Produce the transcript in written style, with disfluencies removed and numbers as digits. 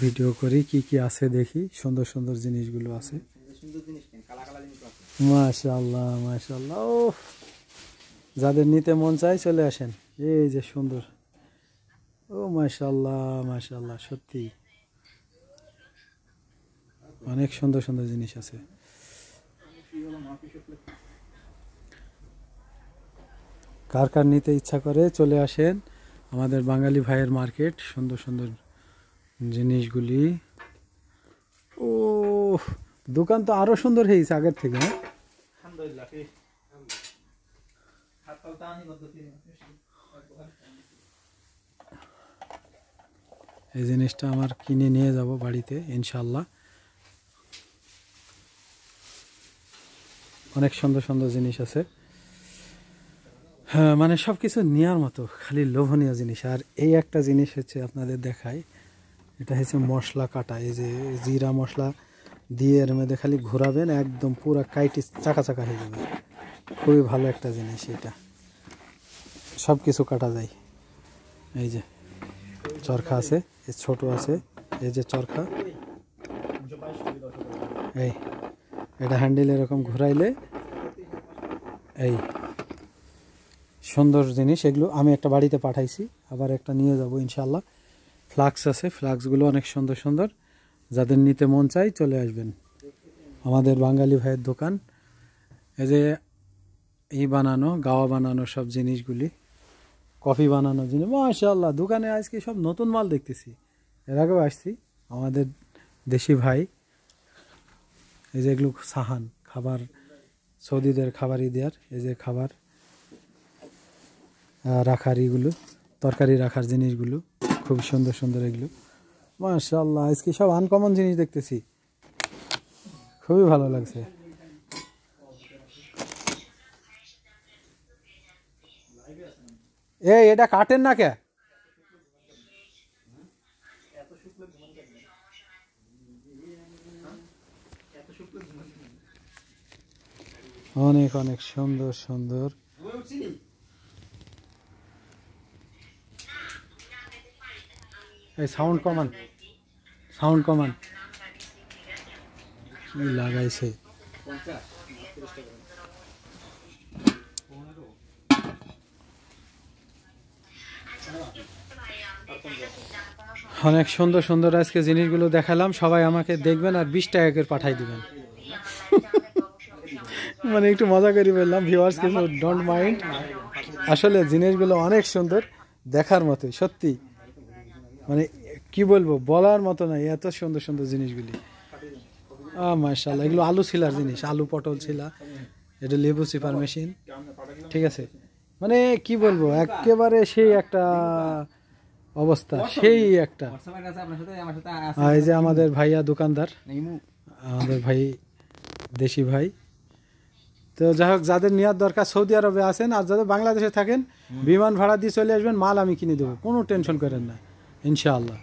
video করি কি কি আছে দেখি সুন্দর সুন্দর জিনিসগুলো আছে মাশাআল্লাহ মাশাআল্লাহ ও যাদের নিতে মন চায় চলে আসেন এই যে সুন্দর ও মাশাআল্লাহ মাশাআল্লাহ সত্যি অনেক সুন্দর সুন্দর জিনিস আছে কার কার নিতে ইচ্ছা করে চলে আসেন আমাদের বাঙালি ভাইয়ের মার্কেট সুন্দর সুন্দর জিনিসগুলি ও দোকান তো আরো সুন্দর হয়েছে আগের থেকে এই জিনিসটা আমার কিনে নিয়ে যাব বাড়িতে ইনশাআল্লাহ অনেক সুন্দর সুন্দর জিনিস আছে হ্যাঁ মানে সবকিছু নেওয়ার মতো খালি লোভনীয় জিনিস আর এই একটা জিনিস হচ্ছে আপনাদের দেখাই এটা হচ্ছে মশলা কাটা এই যে জিরা মশলা দিয়ে এর মধ্যে খালি ঘোরাবেন একদম পুরো কাইটি চাকা চাকা হয়ে যাবে খুবই ভালো একটা জিনিস এটা সব কিছু কাটা যায় এই যে চরখা আছে এই ছোট আছে এই যে চরখা এই এটা হ্যান্ডেল এরকম ঘোরাইলে এই সুন্দর জিনিস এগুলো আমি একটা বাড়িতে পাঠাইছি আবার একটা নিয়ে যাব ইনশাআল্লাহ ফ্লাক্স আছে ফ্লাক্সগুলো অনেক সুন্দর সুন্দর যাদের নিতে মন চাই চলে আসবেন আমাদের বাঙালি ভাইয়ের দোকান এই যে বানানো গাওয়া বানানো সব জিনিসগুলি কফি বানানো জিনিস মাশাআল্লাহ দোকানে আজকে সব নতুন মাল দেখতেছি এর আগেও আসছি আমাদের দেশি ভাই এই যে এগুলো সাহান খাবার সৌদিদের খাবারই দেওয়ার এই যে খাবার রাখার এগুলো তরকারি রাখার জিনিসগুলো খুব সুন্দর সুন্দর এগুলো মাশাআল্লাহ আজকে সব আনকমন জিনিস দেখতেছি খুবই ভালো লাগছে এই এটা কাটেন না কে অনেক অনেক সুন্দর সুন্দর এই সাউন্ড কমান কি লাগাইছে অনেক সুন্দর সুন্দর আজকে জিনিসগুলো দেখালাম সবাই আমাকে দেখবেন আর 20 টাকা করে পাঠাই দিবেন মানে একটু মজা করে বললাম ভিউয়ার্স কিছু ডোন্ট মাইন্ড আসলে জিনিসগুলো অনেক সুন্দর দেখার মতো সত্যি মানে কি বলবো বলার মতো না এত সুন্দর সুন্দর জিনিসগুলি মাশাআল্লাহ এগুলো আলু ছিলার জিনিস আলু পটল ছিলা এটা লেবু চিপার মেশিন ঠিক আছে মানে কি বলবো একেবারে সেই একটা অবস্থা সেই একটা এই যে আমাদের ভাইয়া দোকানদার আমাদের ভাই দেশি ভাই তো যাই হোক যাদের নেওয়ার দরকার সৌদি আরবে আছেন আর যাদের বাংলাদেশে থাকেন বিমান ভাড়া দিয়ে চলে আসবেন মাল আমি কিনে দেবো কোনো টেনশন করেন না ইনশাআল্লাহ